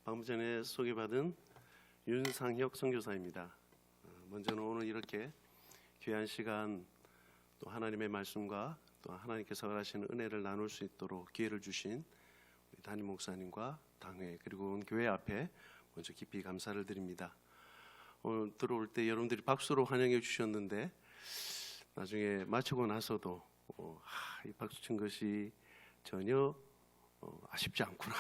방금 전에 소개받은 윤상혁 선교사입니다. 먼저는 오늘 이렇게 귀한 시간 또 하나님의 말씀과 또 하나님께서 허락하시는 은혜를 나눌 수 있도록 기회를 주신 우리 담임 목사님과 당회 그리고 온 교회 앞에 먼저 깊이 감사를 드립니다. 오늘 들어올 때 여러분들이 박수로 환영해 주셨는데 나중에 마치고 나서도 이 박수 친 것이 전혀 아쉽지 않구나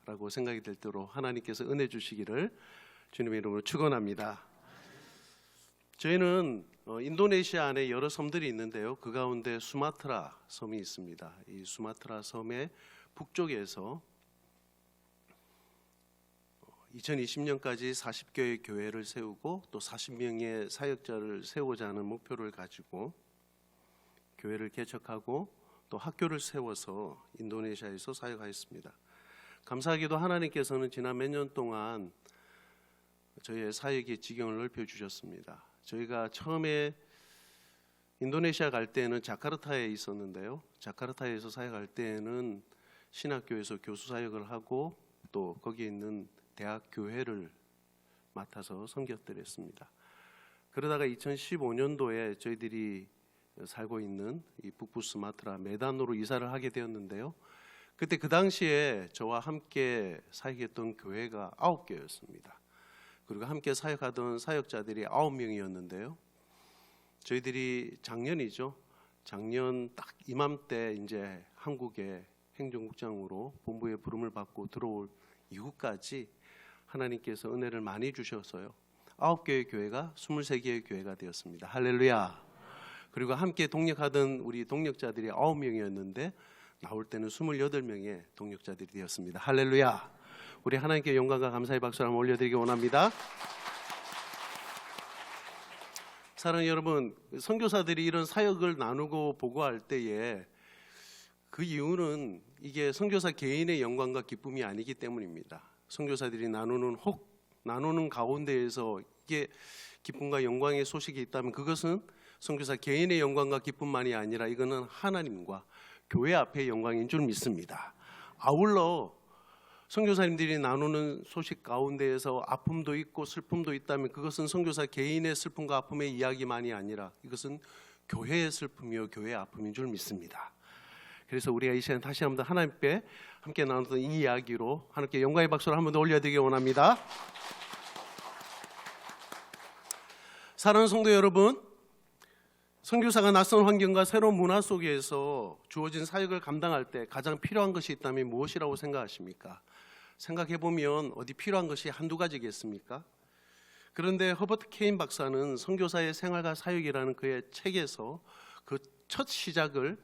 라고 생각이 될 대로 하나님께서 은혜 주시기를 주님의 이름으로 축원합니다. 저희는 인도네시아 안에 여러 섬들이 있는데요, 그 가운데 수마트라 섬이 있습니다. 이 수마트라 섬의 북쪽에서 2020년까지 40개의 교회를 세우고 또 40명의 사역자를 세우고자 하는 목표를 가지고 교회를 개척하고 또 학교를 세워서 인도네시아에서 사역하였습니다. 감사하게도 하나님께서는 지난 몇 년 동안 저희의 사역의 지경을 넓혀주셨습니다. 저희가 처음에 인도네시아 갈 때는 자카르타에 있었는데요, 자카르타에서 사역할 때는 신학교에서 교수 사역을 하고 또 거기에 있는 대학 교회를 맡아서 섬겼더랬습니다. 그러다가 2015년도에 저희들이 살고 있는 이 북부 수마트라 메단으로 이사를 하게 되었는데요, 그때 그 당시에 저와 함께 사역했던 교회가 9개였습니다. 그리고 함께 사역하던 사역자들이 9명이었는데요. 저희들이 작년 딱 이맘때 이제 한국의 행정국장으로 본부의 부름을 받고 들어올 이후까지 하나님께서 은혜를 많이 주셔서요, 9개의 교회가 23개의 교회가 되었습니다. 할렐루야. 그리고 함께 동력하던 우리 동력자들이 9명이었는데 나올 때는 28명의 동력자들이 되었습니다. 할렐루야. 우리 하나님께 영광과 감사의 박수를 한번 올려드리기 원합니다. 사랑하는 여러분, 선교사들이 이런 사역을 나누고 보고할 때에 그 이유는 이게 선교사 개인의 영광과 기쁨이 아니기 때문입니다. 선교사들이 나누는 가운데에서 이게 기쁨과 영광의 소식이 있다면 그것은 선교사 개인의 영광과 기쁨만이 아니라 이거는 하나님과 교회 앞의 영광인 줄 믿습니다. 아울러 선교사님들이 나누는 소식 가운데에서 아픔도 있고 슬픔도 있다면 그것은 선교사 개인의 슬픔과 아픔의 이야기만이 아니라 이것은 교회의 슬픔이요 교회의 아픔인 줄 믿습니다. 그래서 우리가 이 시간 다시 한번 더 하나님께 함께 나눴던 이 이야기로 하나님께 영광의 박수를 한번 더 올려드리기 원합니다. 사랑하는 성도 여러분, 선교사가 낯선 환경과 새로운 문화 속에서 주어진 사역을 감당할 때 가장 필요한 것이 있다면 무엇이라고 생각하십니까? 생각해보면 어디 필요한 것이 한두 가지겠습니까? 그런데 허버트 케인 박사는 선교사의 생활과 사역이라는 그의 책에서 그 첫 시작을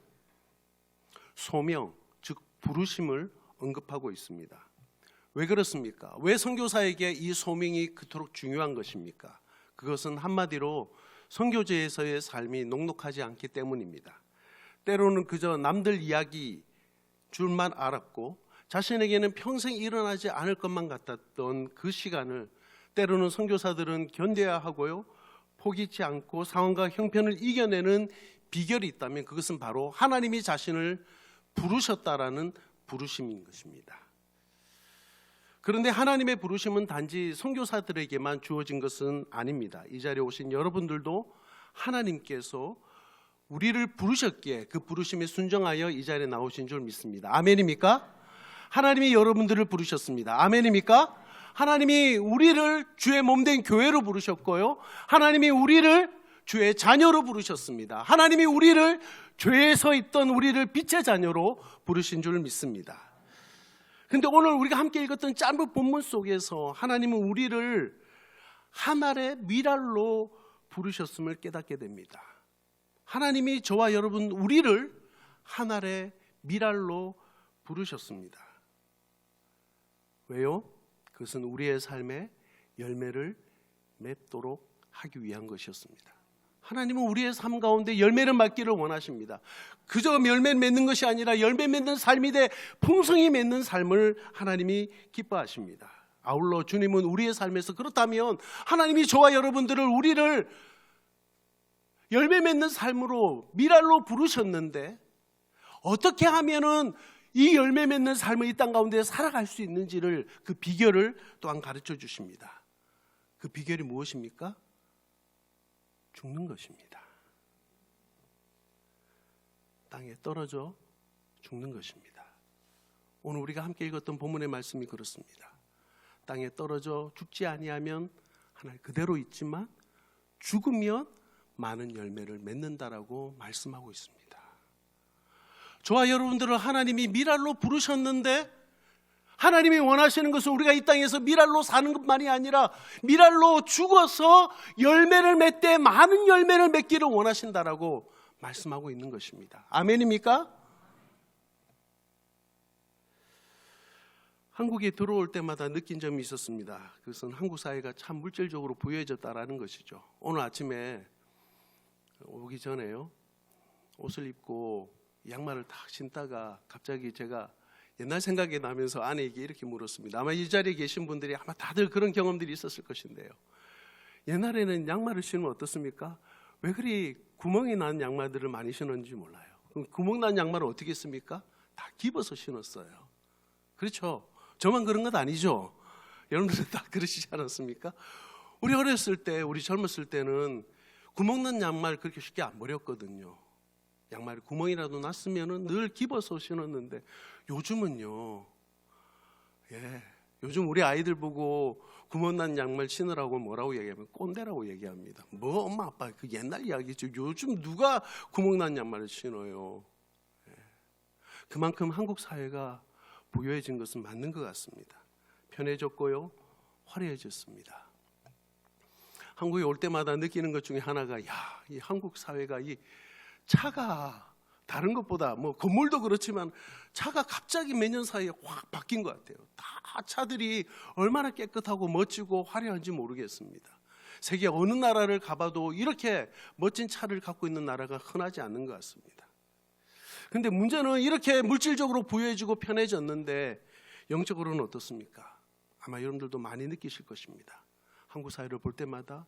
소명, 즉 부르심을 언급하고 있습니다. 왜 그렇습니까? 왜 선교사에게 이 소명이 그토록 중요한 것입니까? 그것은 한마디로 선교제에서의 삶이 녹록하지 않기 때문입니다. 때로는 그저 남들 이야기 줄만 알았고 자신에게는 평생 일어나지 않을 것만 같았던 그 시간을 때로는 선교사들은 견뎌야 하고요, 포기치 않고 상황과 형편을 이겨내는 비결이 있다면 그것은 바로 하나님이 자신을 부르셨다라는 부르심인 것입니다. 그런데 하나님의 부르심은 단지 선교사들에게만 주어진 것은 아닙니다. 이 자리에 오신 여러분들도 하나님께서 우리를 부르셨기에 그 부르심에 순종하여 이 자리에 나오신 줄 믿습니다. 아멘입니까? 하나님이 여러분들을 부르셨습니다. 아멘입니까? 하나님이 우리를 주의 몸된 교회로 부르셨고요, 하나님이 우리를 주의 자녀로 부르셨습니다. 하나님이 우리를 죄에 서 있던 우리를 빛의 자녀로 부르신 줄 믿습니다. 그런데 오늘 우리가 함께 읽었던 짧은 본문 속에서 하나님은 우리를 하늘의 미랄로 부르셨음을 깨닫게 됩니다. 하나님이 저와 여러분 우리를 하늘의 미랄로 부르셨습니다. 왜요? 그것은 우리의 삶에 열매를 맺도록 하기 위한 것이었습니다. 하나님은 우리의 삶 가운데 열매를 맺기를 원하십니다. 그저 열매 맺는 것이 아니라 열매 맺는 삶이 돼 풍성히 맺는 삶을 하나님이 기뻐하십니다. 아울러 주님은 우리의 삶에서 그렇다면 하나님이 저와 여러분들을 우리를 열매 맺는 삶으로 미랄로 부르셨는데 어떻게 하면은 이 열매 맺는 삶을 이 땅 가운데 살아갈 수 있는지를, 그 비결을 또한 가르쳐 주십니다. 그 비결이 무엇입니까? 죽는 것입니다. 땅에 떨어져 죽는 것입니다. 오늘 우리가 함께 읽었던 본문의 말씀이 그렇습니다. 땅에 떨어져 죽지 아니하면 하나님 그대로 있지만 죽으면 많은 열매를 맺는다라고 말씀하고 있습니다. 저와 여러분들은 하나님이 미랄로 부르셨는데, 하나님이 원하시는 것은 우리가 이 땅에서 미랄로 사는 것만이 아니라 미랄로 죽어서 열매를 맺되 많은 열매를 맺기를 원하신다라고 말씀하고 있는 것입니다. 아멘입니까? 한국에 들어올 때마다 느낀 점이 있었습니다. 그것은 한국 사회가 참 물질적으로 부유해졌다라는 것이죠. 오늘 아침에 오기 전에요, 옷을 입고 양말을 딱 신다가 갑자기 제가 옛날 생각이 나면서 아내에게 이렇게 물었습니다. 아마 이 자리에 계신 분들이 아마 다들 그런 경험들이 있었을 것인데요. 옛날에는 양말을 신으면 어떻습니까? 왜 그리 구멍이 난 양말들을 많이 신었는지 몰라요. 그럼 구멍 난 양말을 어떻게 했습니까? 다 집어서 신었어요. 그렇죠? 저만 그런 것 아니죠? 여러분들은 다 그러시지 않았습니까? 우리 어렸을 때, 우리 젊었을 때는 구멍 난 양말 그렇게 쉽게 안 버렸거든요. 양말에 구멍이라도 났으면 늘 집어서 신었는데, 요즘은요, 요즘 우리 아이들 보고 구멍 난 양말 신으라고 뭐라고 얘기하면 꼰대라고 얘기합니다. 뭐 엄마 아빠 그 옛날 이야기죠. 요즘 누가 구멍 난 양말을 신어요? 그만큼 한국 사회가 부유해진 것은 맞는 것 같습니다. 편해졌고요, 화려해졌습니다. 한국에 올 때마다 느끼는 것 중에 하나가, 이 한국 사회가 이 차가 다른 것보다, 뭐 건물도 그렇지만 차가 갑자기 몇 년 사이에 확 바뀐 것 같아요. 다 차들이 얼마나 깨끗하고 멋지고 화려한지 모르겠습니다. 세계 어느 나라를 가봐도 이렇게 멋진 차를 갖고 있는 나라가 흔하지 않는 것 같습니다. 그런데 문제는 이렇게 물질적으로 부유해지고 편해졌는데 영적으로는 어떻습니까? 아마 여러분들도 많이 느끼실 것입니다. 한국 사회를 볼 때마다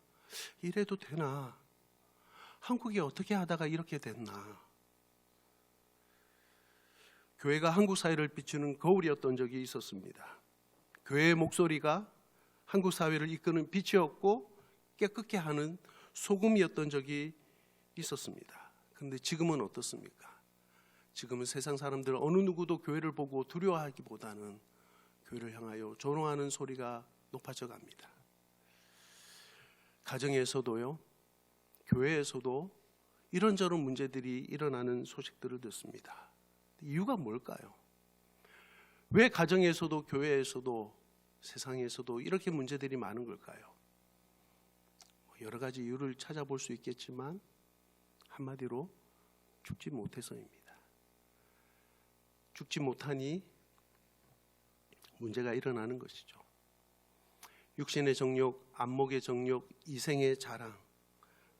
이래도 되나? 한국이 어떻게 하다가 이렇게 됐나? 교회가 한국 사회를 비추는 거울이었던 적이 있었습니다. 교회의 목소리가 한국 사회를 이끄는 빛이었고 깨끗게 하는 소금이었던 적이 있었습니다. 그런데 지금은 어떻습니까? 지금은 세상 사람들 어느 누구도 교회를 보고 두려워하기보다는 교회를 향하여 조롱하는 소리가 높아져 갑니다. 가정에서도요, 교회에서도 이런저런 문제들이 일어나는 소식들을 듣습니다. 이유가 뭘까요? 왜 가정에서도 교회에서도 세상에서도 이렇게 문제들이 많은 걸까요? 여러 가지 이유를 찾아볼 수 있겠지만 한마디로 죽지 못해서입니다. 죽지 못하니 문제가 일어나는 것이죠. 육신의 정욕, 안목의 정욕, 이생의 자랑,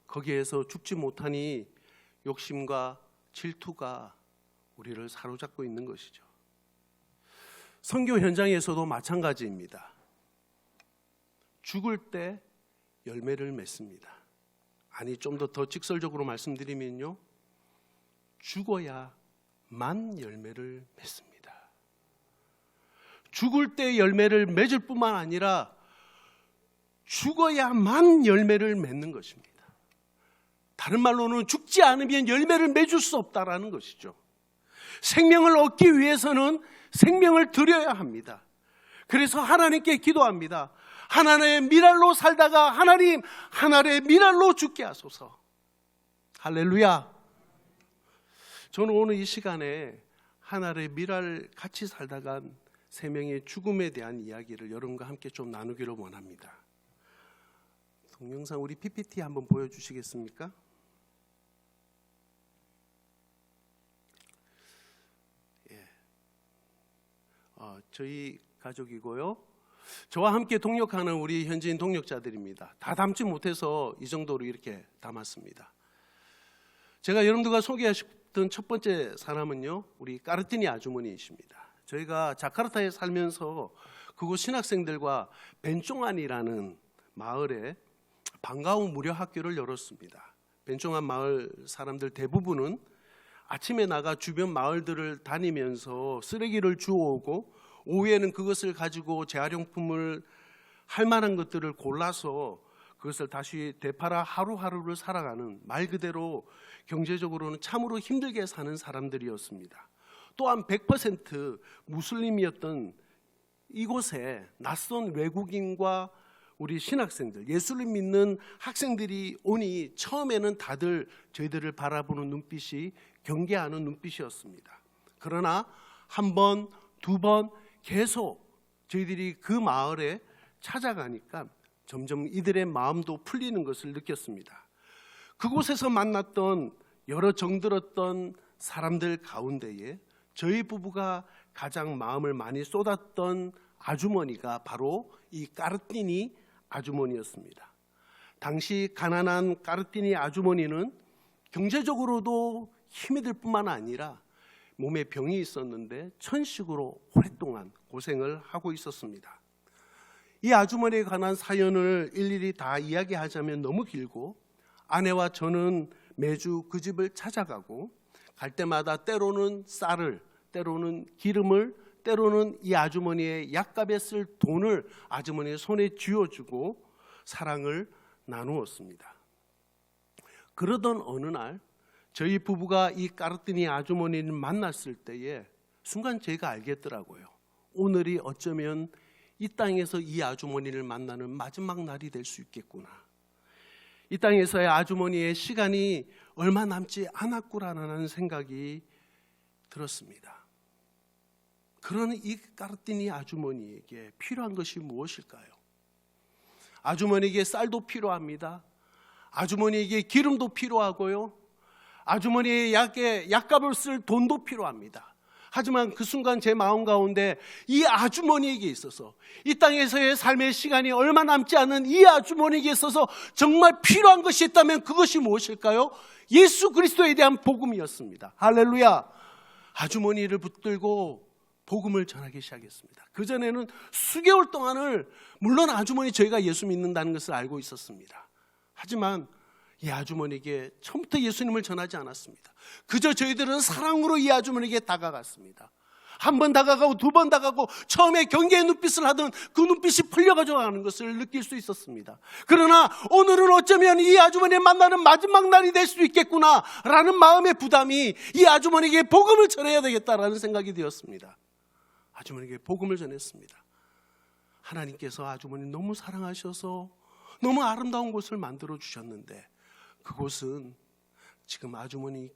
거기에서 죽지 못하니 욕심과 질투가 우리를 사로잡고 있는 것이죠. 선교 현장에서도 마찬가지입니다. 죽을 때 열매를 맺습니다. 아니, 좀 더 직설적으로 말씀드리면요, 죽어야만 열매를 맺습니다. 죽을 때 열매를 맺을 뿐만 아니라 죽어야만 열매를 맺는 것입니다. 다른 말로는 죽지 않으면 열매를 맺을 수 없다라는 것이죠. 생명을 얻기 위해서는 생명을 드려야 합니다. 그래서 하나님께 기도합니다. 하나님의 미랄로 살다가 하나님, 하나님의 미랄로 죽게 하소서. 할렐루야. 저는 오늘 이 시간에 하나님의 미랄 같이 살다가 세 명의 죽음에 대한 이야기를 여러분과 함께 좀 나누기를 원합니다. 동영상 우리 PPT 한번 보여주시겠습니까? 저희 가족이고요, 저와 함께 동역하는 우리 현지인 동역자들입니다. 다 담지 못해서 이 정도로 이렇게 담았습니다. 제가 여러분들과 소개하셨던 첫 번째 사람은요, 우리 까르티니 아주머니이십니다. 저희가 자카르타에 살면서 그곳 신학생들과 벤쫑안이라는 마을에 방과후 무료 학교를 열었습니다. 벤쫑안 마을 사람들 대부분은 아침에 나가 주변 마을들을 다니면서 쓰레기를 주워오고 오후에는 그것을 가지고 재활용품을 할 만한 것들을 골라서 그것을 다시 되팔아 하루하루를 살아가는, 말 그대로 경제적으로는 참으로 힘들게 사는 사람들이었습니다. 또한 100% 무슬림이었던 이곳에 낯선 외국인과 우리 신학생들, 예수를 믿는 학생들이 오니 처음에는 다들 저희들을 바라보는 눈빛이 경계하는 눈빛이었습니다. 그러나 한 번, 두 번 계속 저희들이 그 마을에 찾아가니까 점점 이들의 마음도 풀리는 것을 느꼈습니다. 그곳에서 만났던 여러 정들었던 사람들 가운데에 저희 부부가 가장 마음을 많이 쏟았던 아주머니가 바로 이 까르띠니 아주머니였습니다. 당시 가난한 까르띠니 아주머니는 경제적으로도 힘이 들 뿐만 아니라 몸에 병이 있었는데 천식으로 오랫동안 고생을 하고 있었습니다. 이 아주머니에 관한 사연을 일일이 다 이야기하자면 너무 길고, 아내와 저는 매주 그 집을 찾아가고 갈 때마다 때로는 쌀을, 때로는 기름을, 때로는 이 아주머니의 약값에 쓸 돈을 아주머니의 손에 쥐어주고 사랑을 나누었습니다. 그러던 어느 날 저희 부부가 이 까르띠니 아주머니를 만났을 때에 순간 제가 알겠더라고요. 오늘이 어쩌면 이 땅에서 이 아주머니를 만나는 마지막 날이 될 수 있겠구나. 이 땅에서의 아주머니의 시간이 얼마 남지 않았구나라는 생각이 들었습니다. 그러나 이 까르띠니 아주머니에게 필요한 것이 무엇일까요? 아주머니에게 쌀도 필요합니다. 아주머니에게 기름도 필요하고요. 아주머니의 약값을 쓸 돈도 필요합니다. 하지만 그 순간 제 마음 가운데 이 아주머니에게 있어서, 이 땅에서의 삶의 시간이 얼마 남지 않은 이 아주머니에게 있어서 정말 필요한 것이 있다면 그것이 무엇일까요? 예수 그리스도에 대한 복음이었습니다. 할렐루야. 아주머니를 붙들고 복음을 전하기 시작했습니다. 그전에는 수개월 동안을, 물론 아주머니 저희가 예수 믿는다는 것을 알고 있었습니다. 하지만 이 아주머니에게 처음부터 예수님을 전하지 않았습니다. 그저 저희들은 사랑으로 이 아주머니에게 다가갔습니다. 한 번 다가가고 두 번 다가가고 처음에 경계의 눈빛을 하던 그 눈빛이 풀려가지고 가는 것을 느낄 수 있었습니다. 그러나 오늘은 어쩌면 이 아주머니를 만나는 마지막 날이 될 수 있겠구나 라는 마음의 부담이 이 아주머니에게 복음을 전해야 되겠다라는 생각이 되었습니다. 아주머니에게 복음을 전했습니다. 하나님께서 아주머니 너무 사랑하셔서 너무 아름다운 곳을 만들어 주셨는데 그곳은 지금 아주머니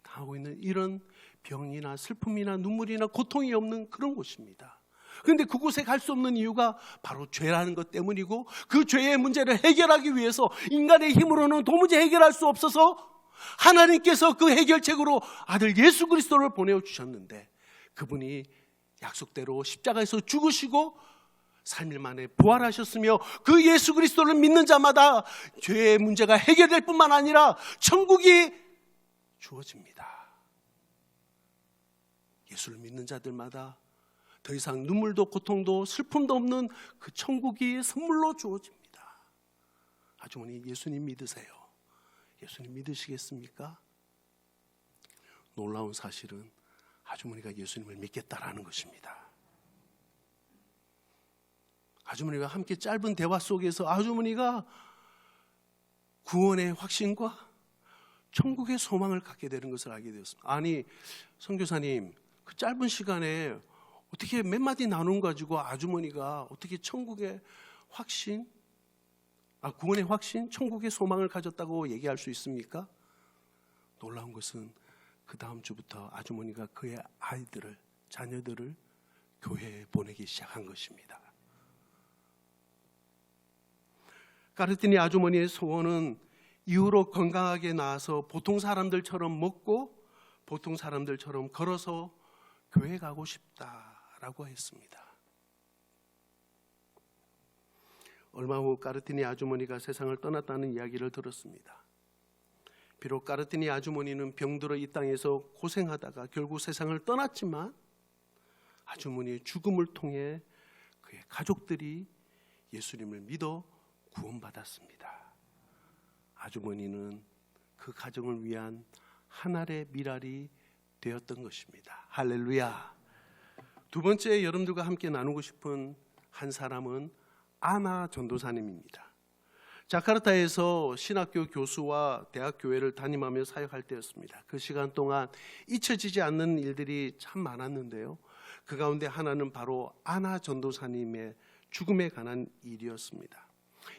하고 있는 이런 병이나 슬픔이나 눈물이나 고통이 없는 그런 곳입니다. 그런데 그곳에 갈 수 없는 이유가 바로 죄라는 것 때문이고, 그 죄의 문제를 해결하기 위해서 인간의 힘으로는 도무지 해결할 수 없어서 하나님께서 그 해결책으로 아들 예수 그리스도를 보내주셨는데, 그분이 약속대로 십자가에서 죽으시고 3일 만에 부활하셨으며 그 예수 그리스도를 믿는 자마다 죄의 문제가 해결될 뿐만 아니라 천국이 주어집니다. 예수를 믿는 자들마다 더 이상 눈물도 고통도 슬픔도 없는 그 천국이 선물로 주어집니다. 아주머니 예수님 믿으세요. 예수님 믿으시겠습니까? 놀라운 사실은 아주머니가 예수님을 믿겠다라는 것입니다. 아주머니와 함께 짧은 대화 속에서 아주머니가 구원의 확신과 천국의 소망을 갖게 되는 것을 알게 되었습니다. 아니, 선교사님, 그 짧은 시간에 어떻게 몇 마디 나눔 가지고 아주머니가 어떻게 천국의 확신, 구원의 확신, 천국의 소망을 가졌다고 얘기할 수 있습니까? 놀라운 것은 그 다음 주부터 아주머니가 그의 아이들을, 자녀들을 교회에 보내기 시작한 것입니다. 까르띠니 아주머니의 소원은 이후로 건강하게 나아서 보통 사람들처럼 먹고 보통 사람들처럼 걸어서 교회 가고 싶다라고 했습니다. 얼마 후 까르띠니 아주머니가 세상을 떠났다는 이야기를 들었습니다. 비록 까르띠니 아주머니는 병들어 이 땅에서 고생하다가 결국 세상을 떠났지만 아주머니의 죽음을 통해 그의 가족들이 예수님을 믿어 구원받았습니다. 아주머니는 그 가정을 위한 한 알의 밀알이 되었던 것입니다. 할렐루야. 두 번째 여러분들과 함께 나누고 싶은 한 사람은 아나 전도사님입니다. 자카르타에서 신학교 교수와 대학 교회를 담임하며 사역할 때였습니다. 그 시간 동안 잊혀지지 않는 일들이 참 많았는데요. 그 가운데 하나는 바로 아나 전도사님의 죽음에 관한 일이었습니다.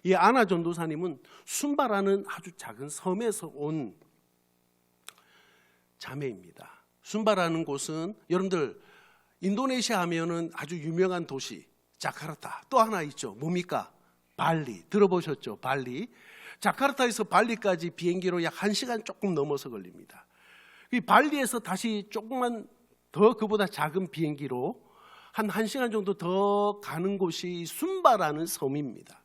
이 아나 전도사님은 순바라는 아주 작은 섬에서 온 자매입니다. 순바라는 곳은 여러분들 인도네시아 하면은 아주 유명한 도시 자카르타, 또 하나 있죠. 뭡니까? 발리. 들어보셨죠? 발리. 자카르타에서 발리까지 비행기로 약 1시간 조금 넘어서 걸립니다. 이 발리에서 다시 조금만 더 그보다 작은 비행기로 한 1시간 정도 더 가는 곳이 순바라는 섬입니다.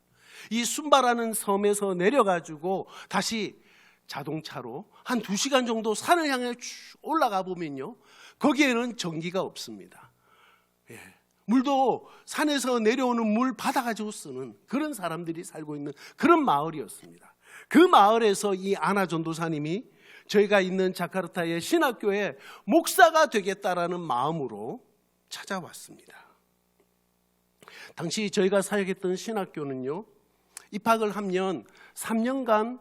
이 순바라는 섬에서 내려가지고 다시 자동차로 한 2시간 정도 산을 향해 쭉 올라가 보면요, 거기에는 전기가 없습니다. 예. 물도 산에서 내려오는 물 받아가지고 쓰는 그런 사람들이 살고 있는 그런 마을이었습니다. 그 마을에서 이 아나 전도사님이 저희가 있는 자카르타의 신학교에 목사가 되겠다라는 마음으로 찾아왔습니다. 당시 저희가 사역했던 신학교는요, 입학을 하면 3년간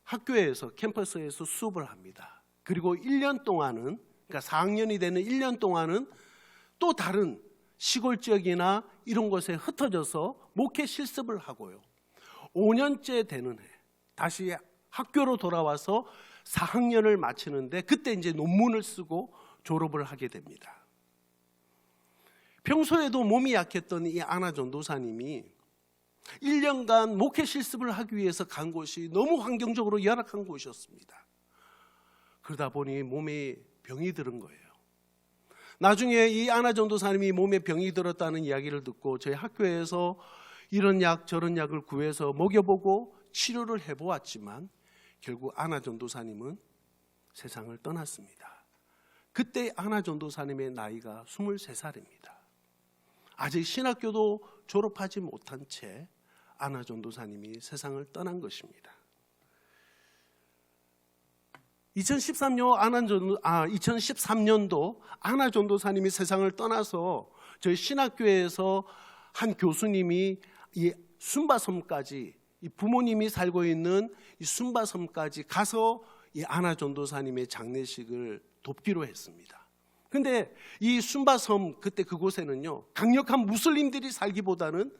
학교에서 캠퍼스에서 수업을 합니다. 그리고 1년 동안은, 그러니까 4학년이 되는 1년 동안은 또 다른 시골 지역이나 이런 곳에 흩어져서 목회 실습을 하고요, 5년째 되는 해 다시 학교로 돌아와서 4학년을 마치는데 그때 이제 논문을 쓰고 졸업을 하게 됩니다. 평소에도 몸이 약했던 이 아나 전도사님이 1년간 목회 실습을 하기 위해서 간 곳이 너무 환경적으로 열악한 곳이었습니다. 그러다 보니 몸에 병이 들은 거예요. 나중에 이 아나 전도사님이 몸에 병이 들었다는 이야기를 듣고 저희 학교에서 이런 약 저런 약을 구해서 먹여보고 치료를 해보았지만 결국 아나 전도사님은 세상을 떠났습니다. 그때 아나 전도사님의 나이가 23살입니다. 아직 신학교도 졸업하지 못한 채 아나 전도사님이 세상을 떠난 것입니다. 2013년도 아나 전도사님이 세상을 떠나서 저희 신학교에서 한 교수님이 이 순바섬까지, 이 부모님이 살고 있는 이 순바섬까지 가서 이 아나 전도사님의 장례식을 돕기로 했습니다. 근데 이 순바섬 그때 그곳에는요, 강력한 무슬림들이 살기보다는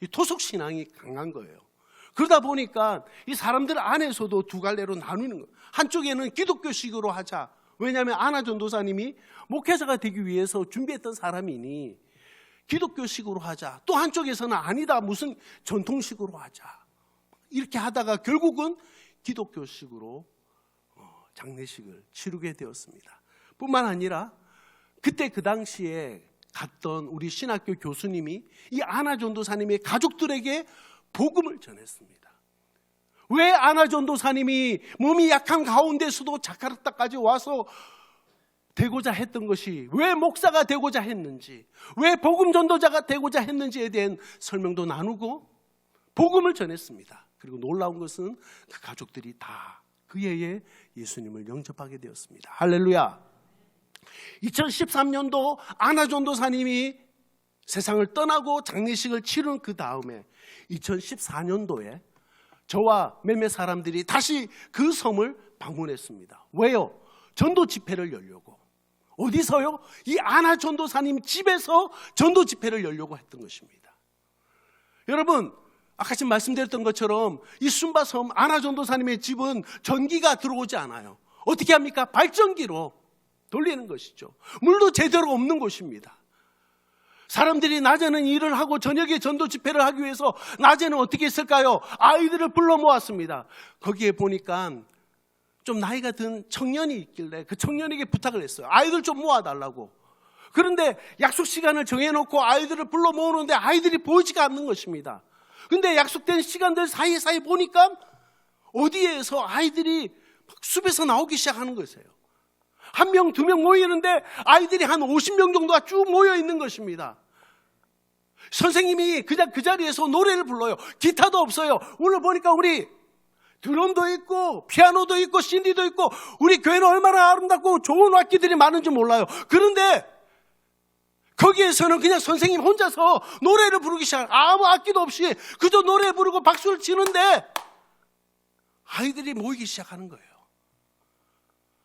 이 토속 신앙이 강한 거예요. 그러다 보니까 이 사람들 안에서도 두 갈래로 나누는 거예요. 한쪽에는 기독교식으로 하자. 왜냐하면 아나 전도사님이 목회자가 되기 위해서 준비했던 사람이니 기독교식으로 하자. 또 한쪽에서는 아니다, 무슨 전통식으로 하자. 이렇게 하다가 결국은 기독교식으로 장례식을 치르게 되었습니다. 뿐만 아니라 그때 그 당시에 갔던 우리 신학교 교수님이 이 아나 전도사님의 가족들에게 복음을 전했습니다. 왜 아나 전도사님이 몸이 약한 가운데서도 자카르타까지 와서 되고자 했던 것이, 왜 목사가 되고자 했는지, 왜 복음 전도자가 되고자 했는지에 대한 설명도 나누고 복음을 전했습니다. 그리고 놀라운 것은 그 가족들이 다 그 해에 예수님을 영접하게 되었습니다. 할렐루야. 2013년도 아나 전도사님이 세상을 떠나고 장례식을 치른 그 다음에 2014년도에 저와 몇몇 사람들이 다시 그 섬을 방문했습니다. 왜요? 전도 집회를 열려고. 어디서요? 이 아나 전도사님 집에서 전도 집회를 열려고 했던 것입니다. 여러분, 아까 지금 말씀드렸던 것처럼 이 순바섬 아나 전도사님의 집은 전기가 들어오지 않아요. 어떻게 합니까? 발전기로 돌리는 것이죠. 물도 제대로 없는 곳입니다. 사람들이 낮에는 일을 하고 저녁에 전도 집회를 하기 위해서 낮에는 어떻게 했을까요? 아이들을 불러 모았습니다. 거기에 보니까 좀 나이가 든 청년이 있길래 그 청년에게 부탁을 했어요. 아이들 좀 모아달라고. 그런데 약속 시간을 정해놓고 아이들을 불러 모으는데 아이들이 보이지가 않는 것입니다. 근데 약속된 시간들 사이사이 보니까 어디에서 아이들이 숲에서 나오기 시작하는 것이에요. 1명, 2명 모이는데 아이들이 한 50명 정도가 쭉 모여 있는 것입니다. 선생님이 그냥 그 자리에서 노래를 불러요. 기타도 없어요. 오늘 보니까 우리 드럼도 있고 피아노도 있고 CD도 있고 우리 교회는 얼마나 아름답고 좋은 악기들이 많은지 몰라요. 그런데 거기에서는 그냥 선생님 혼자서 노래를 부르기 시작. 아무 악기도 없이 그저 노래 부르고 박수를 치는데 아이들이 모이기 시작하는 거예요.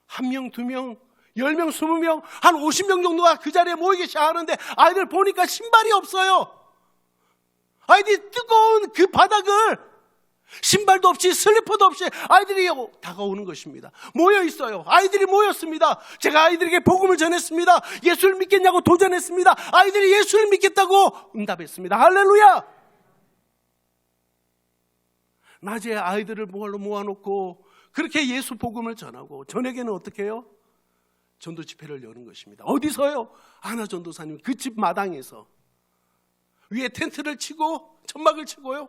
1명, 2명, 10명, 20명, 한 50명 정도가 그 자리에 모이기 시작하는데 아이들 보니까 신발이 없어요. 아이들이 뜨거운 그 바닥을 신발도 없이 슬리퍼도 없이 아이들이 다가오는 것입니다. 모여 있어요. 아이들이 모였습니다. 제가 아이들에게 복음을 전했습니다. 예수를 믿겠냐고 도전했습니다. 아이들이 예수를 믿겠다고 응답했습니다. 할렐루야! 낮에 아이들을 모아놓고 그렇게 예수 복음을 전하고 저녁에는 어떻게 해요? 전도 집회를 여는 것입니다. 어디서요? 안화전도사님 그 집 마당에서 위에 텐트를 치고 천막을 치고요.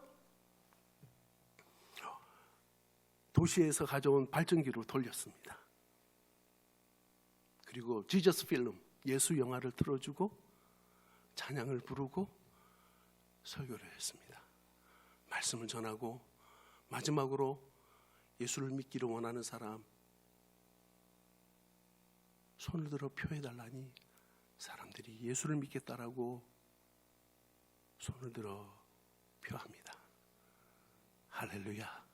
도시에서 가져온 발전기로 돌렸습니다. 그리고 지저스 필름, 예수 영화를 틀어주고 찬양을 부르고 설교를 했습니다. 말씀을 전하고 마지막으로 예수를 믿기를 원하는 사람 손을 들어 표해달라니 사람들이 예수를 믿겠다라고 손을 들어 표합니다. 할렐루야.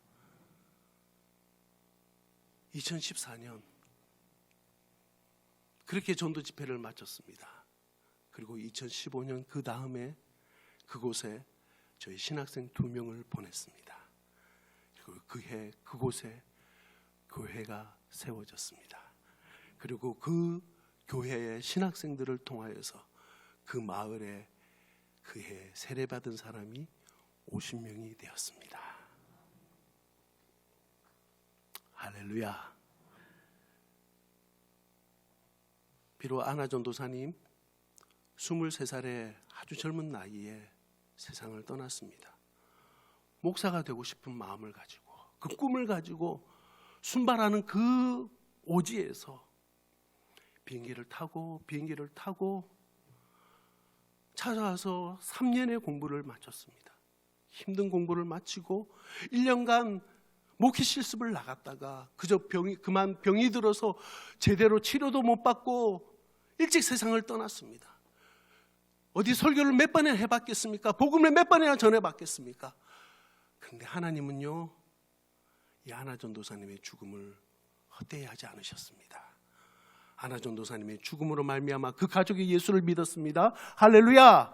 2014년 그렇게 전도 집회를 마쳤습니다. 그리고 2015년 그 다음에 그곳에 저희 신학생 2명을 보냈습니다. 그리고 그해 그곳에 교회가 세워졌습니다. 그리고 그 교회의 신학생들을 통하여서 그 마을에 그해 세례받은 사람이 50명이 되었습니다. 할렐루야. 비록 안화전도사님 23살의 아주 젊은 나이에 세상을 떠났습니다. 목사가 되고 싶은 마음을 가지고 그 꿈을 가지고 순발하는 그 오지에서 비행기를 타고 찾아와서 3년의 공부를 마쳤습니다. 힘든 공부를 마치고 1년간 목회 실습을 나갔다가 그저 그만 병이 들어서 제대로 치료도 못 받고 일찍 세상을 떠났습니다. 어디 설교를 몇 번이나 해봤겠습니까? 복음을 몇 번이나 전해봤겠습니까? 그런데 하나님은요, 이 안화전도사님의 죽음을 헛되이 하지 않으셨습니다. 안화전도사님의 죽음으로 말미암아 그 가족이 예수를 믿었습니다. 할렐루야.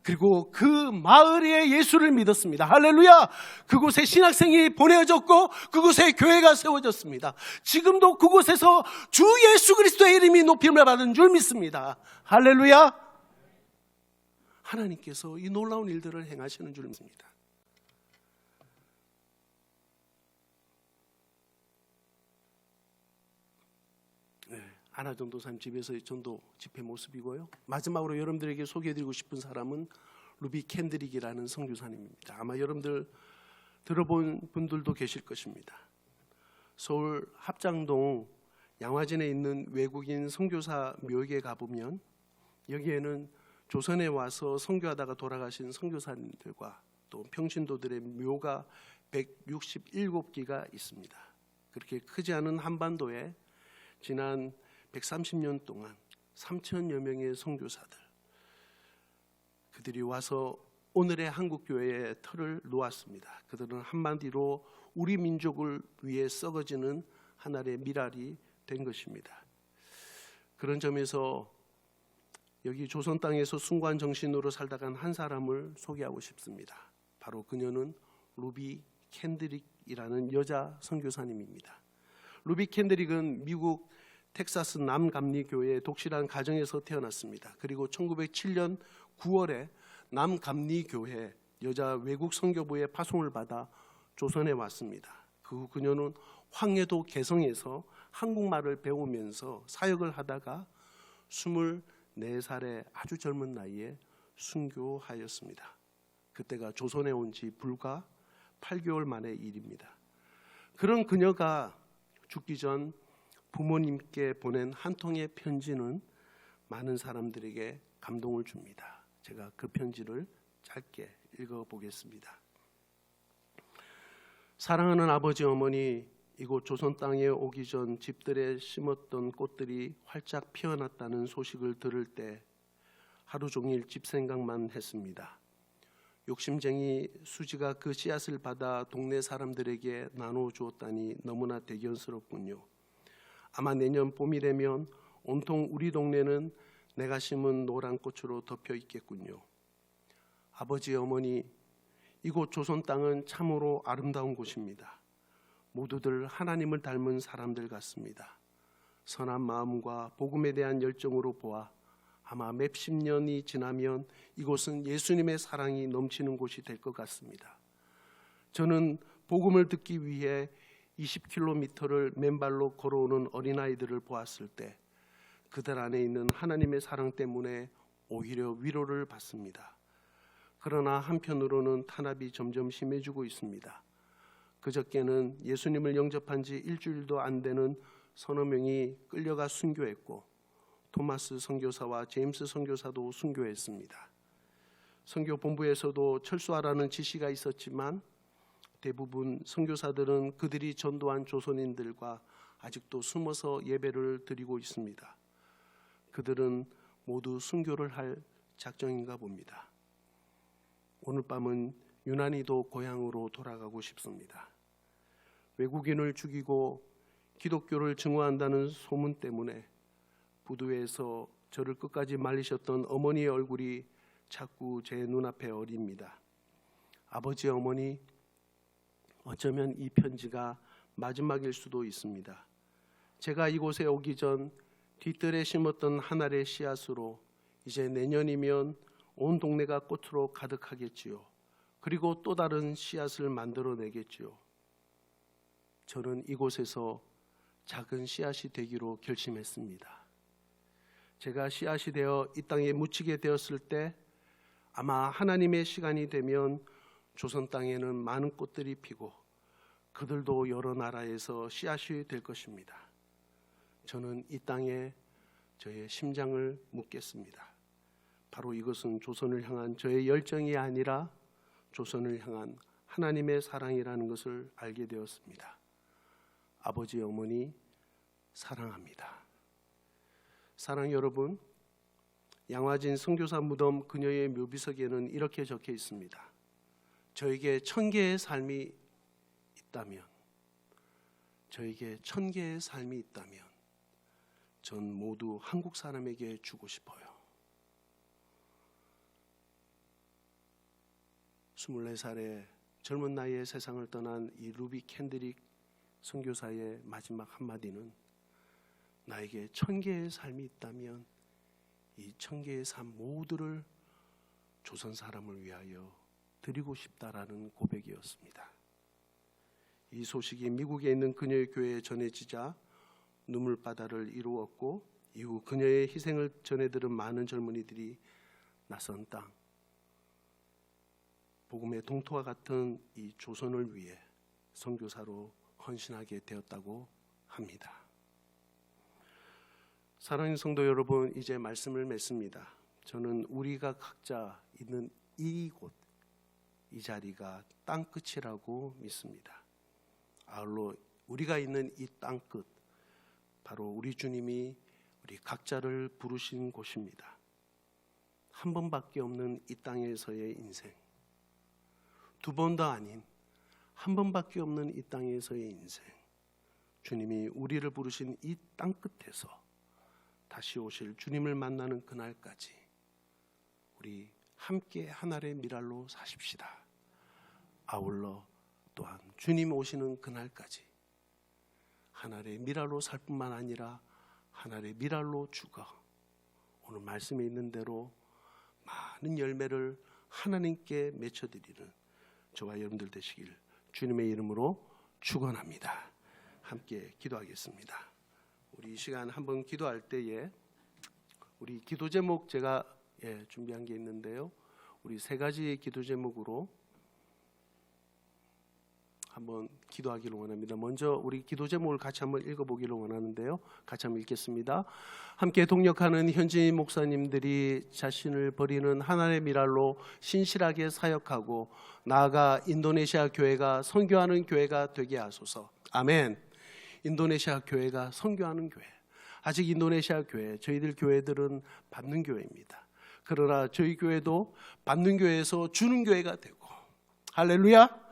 그리고 그 마을에 예수를 믿었습니다. 할렐루야. 그곳에 신학생이 보내졌고 그곳에 교회가 세워졌습니다. 지금도 그곳에서 주 예수 그리스도의 이름이 높임을 받은 줄 믿습니다. 할렐루야. 하나님께서 이 놀라운 일들을 행하시는 줄 믿습니다. 안화전도사님 집에서의 전도 집회 모습이고요. 마지막으로 여러분들에게 소개해드리고 싶은 사람은 루비 캔드릭이라는 선교사님입니다. 아마 여러분들 들어본 분들도 계실 것입니다. 서울 합장동 양화진에 있는 외국인 선교사 묘역에 가보면 여기에는 조선에 와서 선교하다가 돌아가신 선교사님들과 또 평신도들의 묘가 167개가 있습니다. 그렇게 크지 않은 한반도에 지난 130년 동안 3천여 명의 선교사들, 그들이 와서 오늘의 한국교회의 틀을 놓았습니다. 그들은 한마디로 우리 민족을 위해 썩어지는 하나의 미랄이 된 것입니다. 그런 점에서 여기 조선 땅에서 숭고한 정신으로 살다간 한 사람을 소개하고 싶습니다. 바로 그녀는 루비 캔드릭이라는 여자 선교사님입니다. 루비 캔드릭은 미국 텍사스 남감리교회의 독실한 가정에서 태어났습니다. 그리고 1907년 9월에 남감리교회 여자 외국 선교부의 파송을 받아 조선에 왔습니다. 그 후 그녀는 황해도 개성에서 한국말을 배우면서 사역을 하다가 24살의 아주 젊은 나이에 순교하였습니다. 그때가 조선에 온 지 불과 8개월 만의 일입니다. 그런 그녀가 죽기 전 부모님께 보낸 한 통의 편지는 많은 사람들에게 감동을 줍니다. 제가 그 편지를 짧게 읽어보겠습니다. 사랑하는 아버지 어머니, 이곳 조선 땅에 오기 전 집들에 심었던 꽃들이 활짝 피어났다는 소식을 들을 때 하루 종일 집 생각만 했습니다. 욕심쟁이 수지가 그 씨앗을 받아 동네 사람들에게 나눠 주었다니 너무나 대견스럽군요. 아마 내년 봄이 되면 온통 우리 동네는 내가 심은 노란 꽃으로 덮여 있겠군요. 아버지 어머니, 이곳 조선 땅은 참으로 아름다운 곳입니다. 모두들 하나님을 닮은 사람들 같습니다. 선한 마음과 복음에 대한 열정으로 보아 아마 몇십 년이 지나면 이곳은 예수님의 사랑이 넘치는 곳이 될 것 같습니다. 저는 복음을 듣기 위해 20km를 맨발로 걸어오는 어린아이들을 보았을 때 그들 안에 있는 하나님의 사랑 때문에 오히려 위로를 받습니다. 그러나 한편으로는 탄압이 점점 심해지고 있습니다. 그저께는 예수님을 영접한 지 일주일도 안 되는 서너 명이 끌려가 순교했고 토마스 선교사와 제임스 선교사도 순교했습니다. 선교본부에서도 철수하라는 지시가 있었지만 대부분 선교사들은 그들이 전도한 조선인들과 아직도 숨어서 예배를 드리고 있습니다. 그들은 모두 순교를 할 작정인가 봅니다. 오늘 밤은 유난히도 고향으로 돌아가고 싶습니다. 외국인을 죽이고 기독교를 증오한다는 소문 때문에 부두에서 저를 끝까지 말리셨던 어머니의 얼굴이 자꾸 제 눈앞에 어립니다. 아버지 어머니, 어쩌면 이 편지가 마지막일 수도 있습니다. 제가 이곳에 오기 전 뒤뜰에 심었던 한 알의 씨앗으로 이제 내년이면 온 동네가 꽃으로 가득하겠지요. 그리고 또 다른 씨앗을 만들어내겠지요. 저는 이곳에서 작은 씨앗이 되기로 결심했습니다. 제가 씨앗이 되어 이 땅에 묻히게 되었을 때 아마 하나님의 시간이 되면 조선 땅에는 많은 꽃들이 피고 그들도 여러 나라에서 씨앗이 될 것입니다. 저는 이 땅에 저의 심장을 묻겠습니다. 바로 이것은 조선을 향한 저의 열정이 아니라 조선을 향한 하나님의 사랑이라는 것을 알게 되었습니다. 아버지 어머니 사랑합니다. 사랑 여러분, 양화진 선교사 무덤 그녀의 묘비석에는 이렇게 적혀 있습니다. 저에게 1000개의 삶이 있다면, 저에게 1000개의 삶이 있다면 전 모두 한국 사람에게 주고 싶어요. 24살의 젊은 나이에 세상을 떠난 이 루비 캔드릭 선교사의 마지막 한마디는 나에게 1000개의 삶이 있다면 이 1000개의 삶 모두를 조선 사람을 위하여 드리고 싶다라는 고백이었습니다. 이 소식이 미국에 있는 그녀의 교회에 전해지자 눈물바다를 이루었고 이후 그녀의 희생을 전해 들은 많은 젊은이들이 낯선 땅, 복음의 동토와 같은 이 조선을 위해 선교사로 헌신하게 되었다고 합니다. 사랑하는 성도 여러분, 이제 말씀을 맺습니다. 저는 우리가 각자 있는 이곳, 이 자리가 땅끝이라고 믿습니다. 아울러 우리가 있는 이 땅끝, 바로 우리 주님이 우리 각자를 부르신 곳입니다. 한 번밖에 없는 이 땅에서의 인생, 두 번도 아닌 한 번밖에 없는 이 땅에서의 인생, 주님이 우리를 부르신 이 땅끝에서 다시 오실 주님을 만나는 그날까지 우리 함께 하나의 미랄로 사십시다. 아울러 또한 주님 오시는 그날까지 하나의 미랄로 살 뿐만 아니라 하나의 미랄로 죽어 오늘 말씀에 있는 대로 많은 열매를 하나님께 맺혀드리는 저와 여러분들 되시길 주님의 이름으로 축원합니다. 함께 기도하겠습니다. 우리 이 시간 한번 기도할 때에 우리 기도 제목 제가 준비한 게 있는데요. 우리 세 가지 기도 제목으로 한번 기도하기를 원합니다. 먼저 우리 기도 제목을 같이 한번 읽어보기를 원하는데요. 같이 한번 읽겠습니다. 함께 동역하는 현지인 목사님들이 자신을 버리는 하나님의 미랄로 신실하게 사역하고 나아가 인도네시아 교회가 선교하는 교회가 되게 하소서. 아멘. 인도네시아 교회가 선교하는 교회. 아직 인도네시아 교회, 저희들 교회들은 받는 교회입니다. 그러나 저희 교회도 받는 교회에서 주는 교회가 되고, 할렐루야.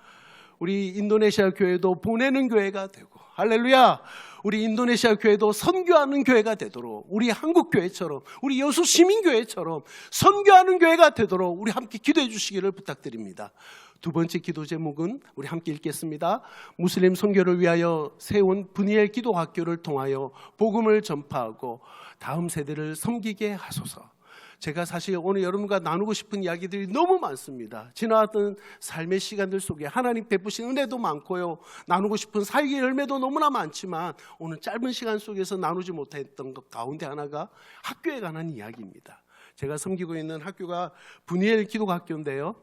우리 인도네시아 교회도 보내는 교회가 되고, 할렐루야. 우리 인도네시아 교회도 선교하는 교회가 되도록, 우리 한국 교회처럼, 우리 여수 시민교회처럼 선교하는 교회가 되도록 우리 함께 기도해 주시기를 부탁드립니다. 두 번째 기도 제목은 우리 함께 읽겠습니다. 무슬림 선교를 위하여 세운 브니엘 기도학교를 통하여 복음을 전파하고 다음 세대를 섬기게 하소서. 제가 사실 오늘 여러분과 나누고 싶은 이야기들이 너무 많습니다. 지나왔던 삶의 시간들 속에 하나님 베푸신 은혜도 많고요, 나누고 싶은 사역의 열매도 너무나 많지만 오늘 짧은 시간 속에서 나누지 못했던 것 가운데 하나가 학교에 관한 이야기입니다. 제가 섬기고 있는 학교가 브니엘 기독학교인데요,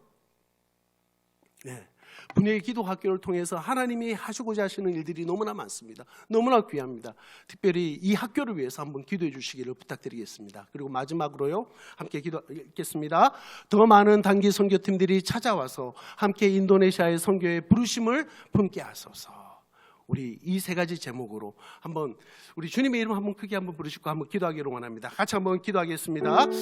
브니엘 기독학교를 통해서 하나님이 하시고자 하시는 일들이 너무나 많습니다. 너무나 귀합니다. 특별히 이 학교를 위해서 한번 기도해 주시기를 부탁드리겠습니다. 그리고 마지막으로요, 함께 기도하겠습니다. 더 많은 단기 선교팀들이 찾아와서 함께 인도네시아의 선교의 부르심을 품게 하소서. 우리 이 세 가지 제목으로 한번 우리 주님의 이름 한번 크게 한번 부르시고 한번 기도하기를 원합니다. 같이 한번 기도하겠습니다.